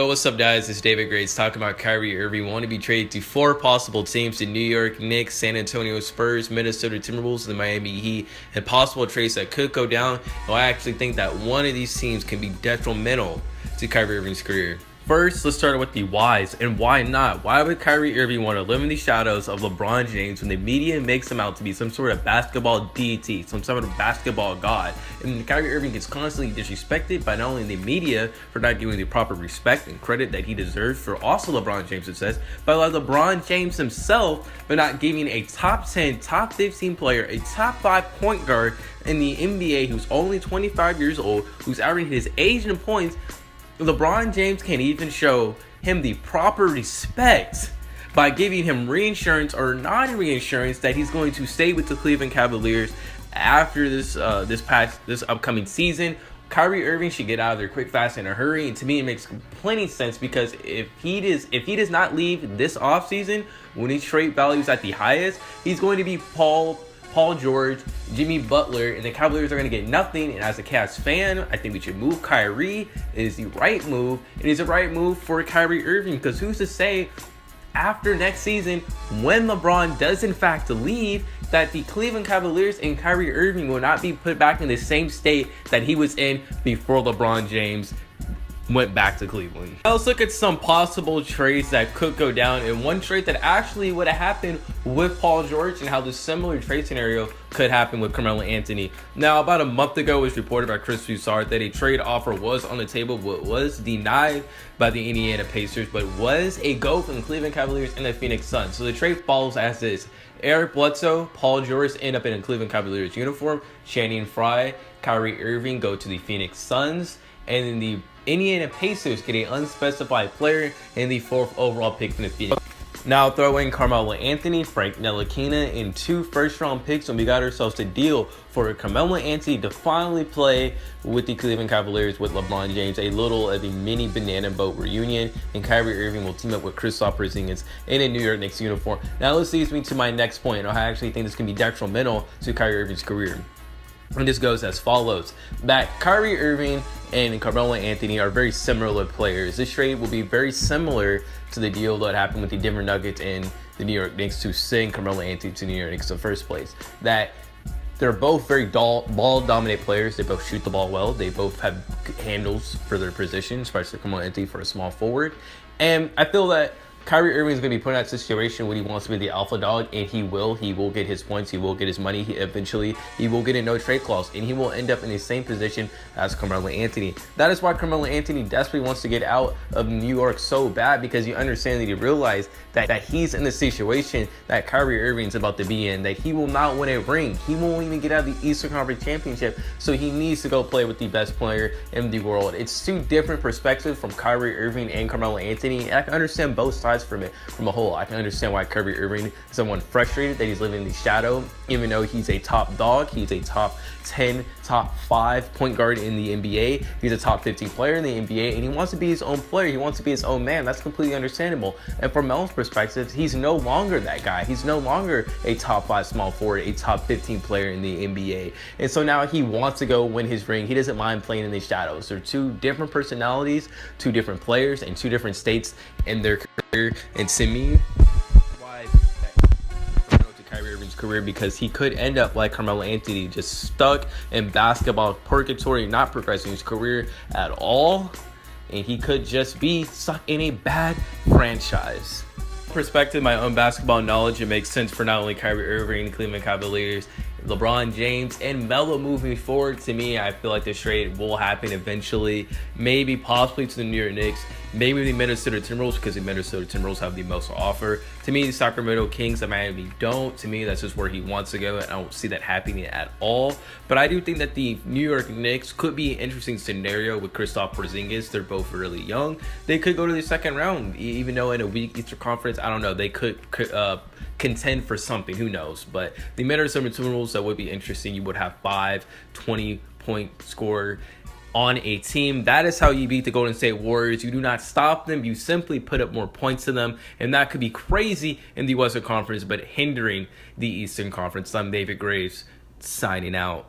What's up, guys? It's David Graves talking about Kyrie Irving wanting to be traded to 4 possible teams: the New York Knicks, San Antonio Spurs, Minnesota Timberwolves, the Miami Heat, and possible trades that could go down. Well, I actually think that one of these teams can be detrimental to Kyrie Irving's career. First, let's start with the whys, and why not? Why would Kyrie Irving want to live in the shadows of LeBron James when the media makes him out to be some sort of basketball deity, some sort of basketball god? And Kyrie Irving gets constantly disrespected by not only the media for not giving the proper respect and credit that he deserves for also LeBron James' success, but like LeBron James himself for not giving a top 10, top 15 player, a top 5 point guard in the NBA who's only 25 years old, who's averaging his age and points. LeBron James can't even show him the proper respect by giving him reinsurance or non-reinsurance that he's going to stay with the Cleveland Cavaliers after this upcoming season. Kyrie Irving should get out of there quick, fast, in a hurry. And to me, it makes plenty sense because if he does not leave this offseason when his trade value is at the highest, he's going to be Paul George, Jimmy Butler, and the Cavaliers are going to get nothing. And as a Cavs fan, I think we should move Kyrie. It is the right move. It is the right move for Kyrie Irving, because who's to say after next season, when LeBron does in fact leave, that the Cleveland Cavaliers and Kyrie Irving will not be put back in the same state that he was in before LeBron James went back to Cleveland. Now let's look at some possible trades that could go down, and one trade that actually would have happened with Paul George and how the similar trade scenario could happen with Carmelo Anthony. Now, about a month ago, it was reported by Chris Broussard that a trade offer was on the table, but was denied by the Indiana Pacers, but was a go from the Cleveland Cavaliers and the Phoenix Suns. So the trade follows as this: Eric Bledsoe, Paul George end up in a Cleveland Cavaliers uniform, Channing Frye, Kyrie Irving go to the Phoenix Suns, and then the Indiana Pacers get an unspecified player and the 4th overall pick from the Phoenix. Now throw in Carmelo Anthony, Frank Ntilikina, and 2 first-round picks, and we got ourselves a deal for Carmelo Anthony to finally play with the Cleveland Cavaliers with LeBron James, a little of a mini banana boat reunion, and Kyrie Irving will team up with Kristaps Porzingis in a New York Knicks uniform. Now this leads me to my next point. I actually think this can be detrimental to Kyrie Irving's career. And this goes as follows: that Kyrie Irving and Carmelo Anthony are very similar players. This trade will be very similar to the deal that happened with the Denver Nuggets and the New York Knicks to send Carmelo Anthony to New York Knicks in the first place. That they're both very ball-dominant players. They both shoot the ball well. They both have handles for their positions, especially Carmelo Anthony for a small forward. And I feel that Kyrie Irving is going to be put in that situation when he wants to be the alpha dog, and he will get his points, he will get his money, eventually he will get a no trade clause, and he will end up in the same position as Carmelo Anthony. That is why Carmelo Anthony desperately wants to get out of New York so bad, because you understand that he realized that he's in the situation that Kyrie Irving's about to be in, that he will not win a ring, he won't even get out of the Eastern Conference Championship, so he needs to go play with the best player in the world. It's 2 different perspectives from Kyrie Irving and Carmelo Anthony, and I can understand both sides from a whole. I can understand why Kyrie Irving is someone frustrated that he's living in the shadow, even though he's a top dog, he's a top 10, top 5 point guard in the NBA, he's a top 15 player in the NBA, and he wants to be his own player, he wants to be his own man. That's completely understandable. And from Melo's perspective, he's no longer that guy. He's no longer a top 5 small forward, a top 15 player in the NBA. And so now he wants to go win his ring. He doesn't mind playing in the shadows. They're 2 different personalities, 2 different players, and 2 different states in their career. And to me, why to Kyrie Irving's career, because he could end up like Carmelo Anthony, just stuck in basketball purgatory, not progressing his career at all, and he could just be stuck in a bad franchise. Perspective, my own basketball knowledge, it makes sense for not only Kyrie Irving, Cleveland Cavaliers, LeBron James, and Melo moving forward. To me, I feel like this trade will happen eventually, maybe possibly to the New York Knicks, maybe the Minnesota Timberwolves, because the Minnesota Timberwolves have the most to offer. To me, the Sacramento Kings, the Miami don't. To me, that's just where he wants to go, and I don't see that happening at all. But I do think that the New York Knicks could be an interesting scenario with Kristaps Porzingis. They're both really young. They could go to the second round, even though in a weak Eastern Conference, I don't know, they could contend for something, who knows. But the Minnesota Timberwolves, that would be interesting. You would have 5 20-point scorer on a team. That is how you beat the Golden State Warriors. You do not stop them, you simply put up more points to them, and that could be crazy in the Western Conference, but hindering the Eastern Conference. I'm David Graves, signing out.